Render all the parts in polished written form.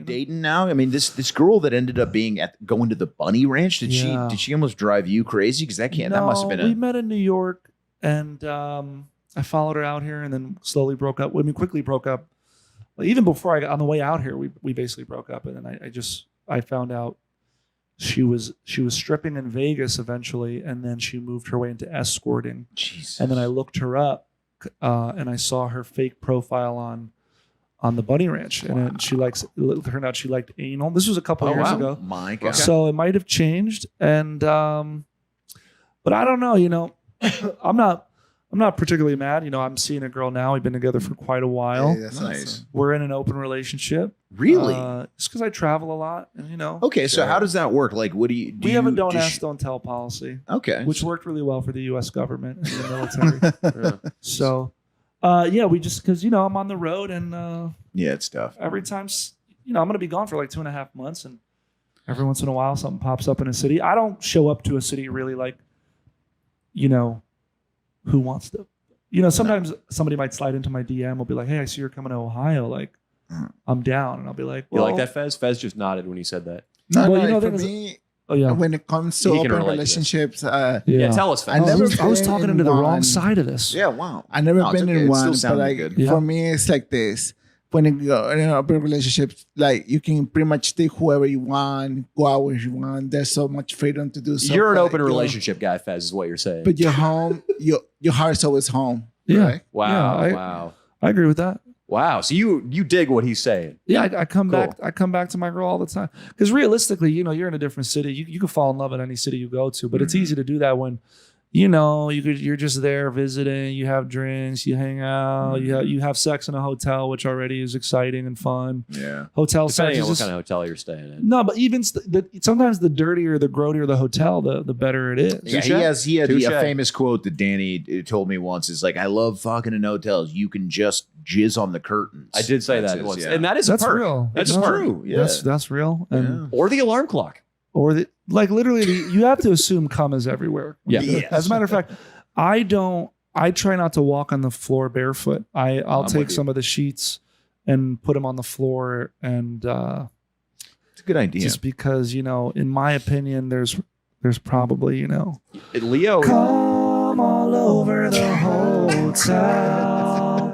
dating now? I mean, this girl that ended up going to the bunny ranch, did she almost drive you crazy? Because that must have been we met in New York, and I followed her out here, and then slowly broke up. Quickly broke up. Well, even before on the way out here, we basically broke up, and then I found out she was stripping in Vegas eventually, and then she moved her way into escorting. Jesus. And then I looked her up, and I saw her fake profile on the bunny ranch, and it turned out she liked anal. This was a couple years ago. My God. So it might have changed, and but I don't know. I'm not particularly mad. I'm seeing a girl now. We've been together for quite a while. Hey, that's Nice. awesome. We're in an open relationship. Really? It's because I travel a lot, and Okay, so how does that work? Like, what do you? We have a don't ask, don't tell policy. Okay, which worked really well for the U.S. government and the military. So, we just because I'm on the road, and it's tough. every time I'm going to be gone for like 2.5 months, and every once in a while something pops up in a city. I don't show up to a city really like, who wants to, sometimes somebody might slide into my DM, will be like, hey, I see you're coming to Ohio, like I'm down, and I'll be like, well, you like that, Fez? Fez just nodded when he said that. No, for me, when it comes to He can open relate to relationships, Yeah, tell us, Fez. I was talking into the wrong side of this. Yeah, wow. I never been in one, but like good. for me, it's like this. When you go in an open relationship, like you can pretty much take whoever you want, go out where you want. There's so much freedom to do. You're an open relationship guy, Fez, is what you're saying. But you're home. Your heart's always home. Yeah. Right? Wow. Yeah, wow. I agree with that. Wow. So you dig what he's saying. Yeah, I come Cool. back. I come back to my girl all the time because realistically, you're in a different city. You can fall in love in any city you go to, but it's easy to do that when, you're just there visiting. You have drinks, you hang out, you have sex in a hotel, which already is exciting and fun. Yeah, Hotel Depending sex on is what kind of hotel you're staying in. no, but even sometimes the dirtier, the grodier the hotel, the better it is. Yeah, he had a famous quote that Danny told me once. Is like, I love fucking in hotels. You can just jizz on the curtains. I did say that once, and that is That's a perk. real. That's No, true. Yeah. That's real. And Or the alarm clock. or literally you have to assume cum is everywhere. Yeah. Yes. As a matter of fact, I try not to walk on the floor barefoot. I'll take some of the sheets and put them on the floor, and It's a good idea. just because, in my opinion, there's probably, Leo. come all over the hotel.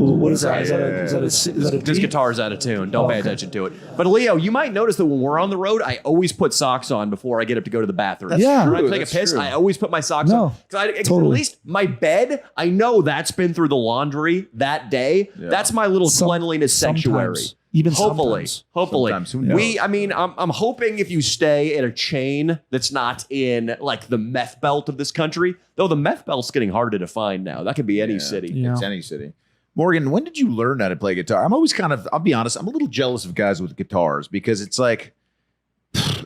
Ooh, what is that? Is that a This D? guitar's out of tune. Don't pay attention to it. But Leo, you might notice that when we're on the road, I always put socks on before I get up to go to the bathroom. That's Yeah. true. When I take a That's piss, true. I always put my socks No, on. Because totally. at least my bed, I know that's been through the laundry that day. Yeah. That's my little cleanliness sanctuary. Sometimes. Even Hopefully. sometimes. Hopefully. Sometimes, who knows? I'm hoping if you stay at a chain that's not in like the meth belt of this country, though the meth belt's getting harder to find now. That could be any city. Yeah. It's any city. Morgan, when did you learn how to play guitar? I'm always I'll be honest, I'm a little jealous of guys with guitars because it's like,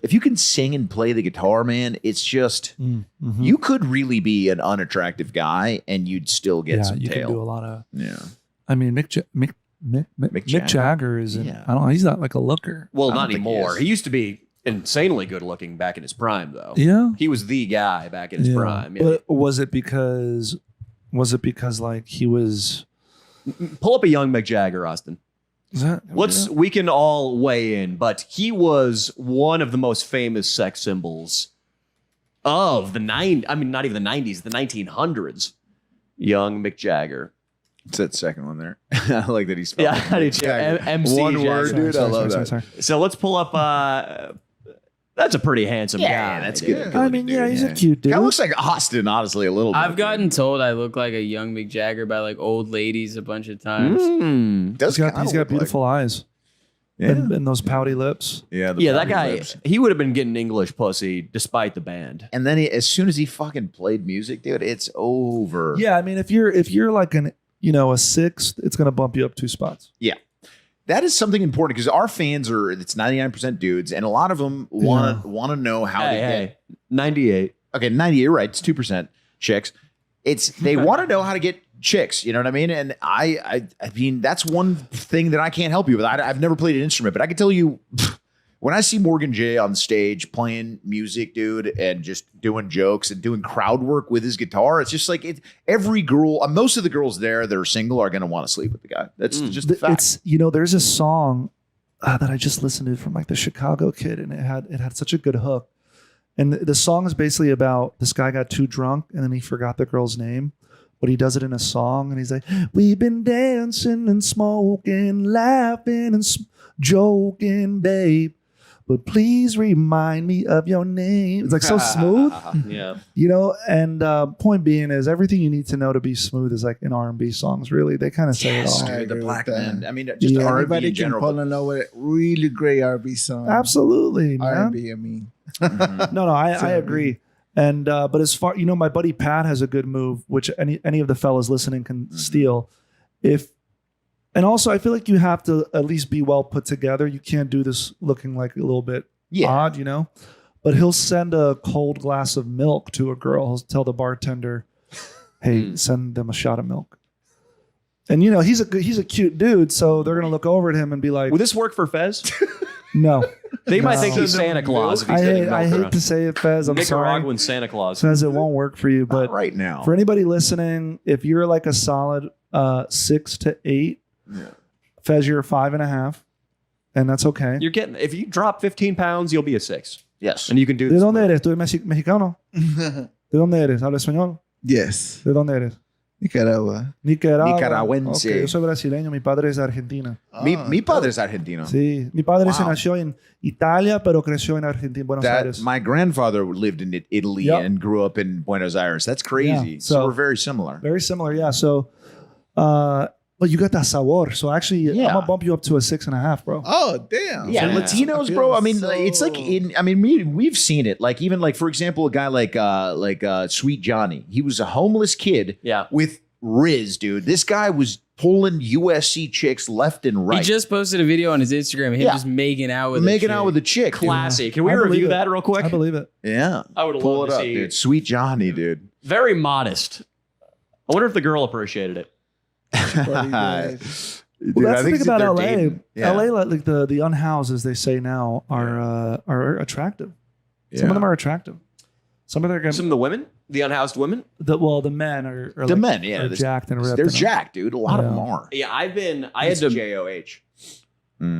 if you can sing and play the guitar, man, it's just, you could really be an unattractive guy and you'd still get some you tail. can do a lot of. Yeah. I mean, Mick Jagger is. Yeah. I don't know. He's not like a looker. Well, I not don't think he anymore. is. He used to be insanely good looking back in his prime, though. Yeah. He was the guy back in his prime. Yeah. But was it because like he was? Pull up a young Mick Jagger, Austin. Is that? We can all weigh in, but he was one of the most famous sex symbols of the not even the 90s, the 1900s. Young Mick Jagger. It's that second one there. I like that he's spelled Yeah, I do too. MC One Jagger. word, dude. I love that. Sorry. So let's pull up. That's a pretty handsome guy. Yeah, that's dude. good. I mean, yeah, he's a cute dude. Kind of looks like Austin, honestly, a little bit. I've gotten told I look like a young Mick Jagger by like old ladies a bunch of times. Does He's kinda got look beautiful eyes. Yeah. And those pouty lips. Yeah, Yeah, that pouty guy, lips. he would have been getting English pussy despite the band. And then as soon as he fucking played music, dude, it's over. Yeah, I mean, if you're like a 6th, it's gonna bump you up 2 spots. Yeah. That is something important because our fans it's 99% dudes, and a lot of them want to know how to get 98. Okay, 98, you're right. It's 2% chicks. They want to know how to get chicks. You know what I mean? And I mean, that's one thing that I can't help you with. I've never played an instrument, but I can tell you when I see Morgan J on stage playing music, dude, and just doing jokes and doing crowd work with his guitar, it's just like every girl, most of the girls there that are single are going to want to sleep with the guy. That's just the fact. It's there's a song that I just listened to from like the Chicago Kid, and it had such a good hook. And the song is basically about this guy got too drunk and then he forgot the girl's name, but he does it in a song, and he's like, "We've been dancing and smoking, laughing and joking, babe. But please remind me of your name." It's like so smooth, Yeah. you know. And point being is everything you need to know to be smooth is like in R&B songs. Really, they kind of say it all. I Dude, the agree black with that. man. I mean, just R&B Everybody in can general. fall in love with a really great R&B song. Absolutely, man. R&B, I mean. No, I agree. And but as far, you know, my buddy Pat has a good move, which any of the fellas listening can steal. And also, I feel like you have to at least be well put together. You can't do this looking like a little bit odd, you know. But he'll send a cold glass of milk to a girl. He'll tell the bartender, "Hey, send them a shot of milk." And you know, he's a cute dude, so they're gonna look over at him and be like, Would this work for Fez? "No." They might No. think he's Santa Claus if he's I sending hate milk around. to say it, Fez. I'm sorry. Nicaraguan Santa Claus. Fez, it won't work for you. But Not right now. for anybody listening, if you're like a solid 6 to 8, Fez, you're a 5.5, and that's okay. You're getting, if you drop 15 pounds, you'll be a 6. Yes. And you can do ¿De this. dónde eres? ¿Tú eres mexicano? ¿De dónde eres? ¿Habla español? Yes. ¿De dónde eres? Nicaragua. Nicaragua. Nicaragüense. Ok, yo soy brasileño. Mi padre es de Argentina. Mi padre es argentino. Sí. Mi padre se Wow. nació en Italia, pero creció en Argentina, Buenos Aires. My grandfather lived in Italy Yep. and grew up in Buenos Aires. That's crazy. Yeah, So so- we're very similar. Very similar, yeah. So, but you got that sabor. So actually, I'm Yeah. gonna bump you up to a 6.5, bro. Oh, damn. Yeah, Yeah. Latinos, bro. I mean, So- it's like we've seen it. Like even like for example, a guy like Sweet Johnny. He was a homeless kid. Yeah. With Riz, dude. This guy was pulling USC chicks left and right. He just posted a video on his Instagram of him Yeah. just making out with making out with a a chick. dude. Classy. Can we I believe review it. that real quick? I believe it. Yeah. I would Pull love it to up, see. dude. Sweet Johnny, dude. Very modest. I wonder if the girl appreciated it. Probably did. Dude, Well, that's I the think thing about they're LA. dating. Yeah. LA, like the unhoused, as they say now, are attractive. Some Yeah. of them are attractive. Some of them are Some of the women, the unhoused women. the men are The like, men, yeah. are This- jacked and ripped. They're and- jacked, dude. A lot of Yeah. them are. Yeah, I had to. JOH.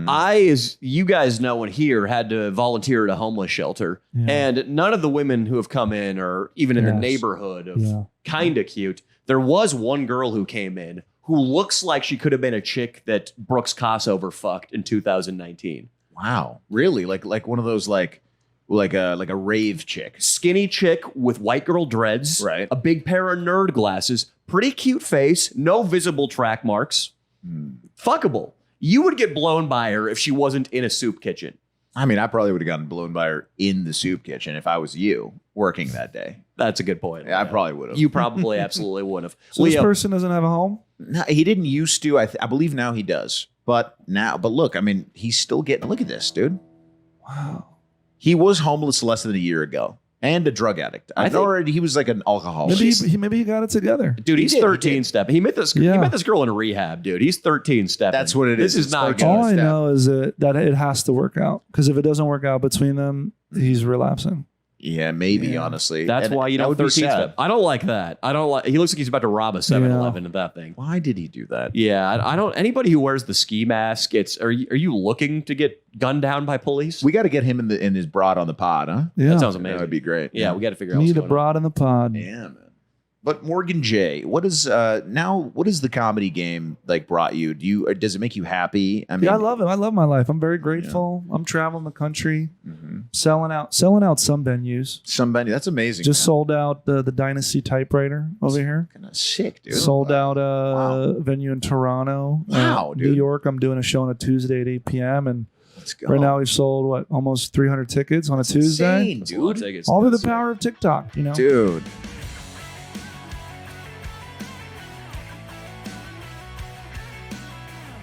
As you guys know and here, had to volunteer at a homeless shelter, Yeah. and none of the women who have come in are even in the Yes. neighborhood of Yeah. kind of cute. There was one girl who came in who looks like she could have been a chick that Brooks Kossover fucked in 2019. Wow. Really? Like one of those like a rave chick. Skinny chick with white girl dreads, Right. a big pair of nerd glasses, pretty cute face, no visible track marks. Fuckable. You would get blown by her if she wasn't in a soup kitchen. I mean, I probably would have gotten blown by her in the soup kitchen if I was you working that day. That's a good point. Yeah, I probably would have. You probably absolutely would have. So this Leo, person doesn't have a home. No, he didn't used to. I believe now he does. But look, I mean, he's still getting. Look at this, dude. Wow. He was homeless less than a year ago and a drug addict. I think- He was like an alcoholic. Maybe he got it together. dude, he's He did, 13 step. He met this. He Yeah. met this girl in rehab, dude. He's 13 step. That's what it is. This is It's not 13. good. All I step. know is that it has to work out, because if it doesn't work out between them, he's relapsing. Yeah, maybe honestly. That's And why you that don't would be 13 sad. step. I don't like that. I don't like. He looks like he's about to rob a 7-Eleven at that thing. Why did he do that? Yeah, I don't. Anybody who wears the ski mask, are you looking to get gunned down by police? We got to get him in his broad on the pod, huh? Yeah. That sounds That amazing. would be great. Yeah, we got to figure out. What's Need a going on. broad in the pod. Yeah, man. But Morgan J, what is the comedy game like brought you? Does it make you happy? I mean, Yeah, I love it. I love my life. I'm very grateful. I'm traveling the country, Mhm. selling out some venues. Somebody that's amazing. Just sold out the Dynasty typewriter over here. kind of sick, dude. Sold out Wow. venue in Toronto. Wow, New dude. York. I'm doing a show on a Tuesday at 8 p.m. And Let's go. right now we've sold almost 300 tickets on a Tuesday. Insane, That's a lot of dude. tickets. All through the That's power of TikTok, you know. Dude,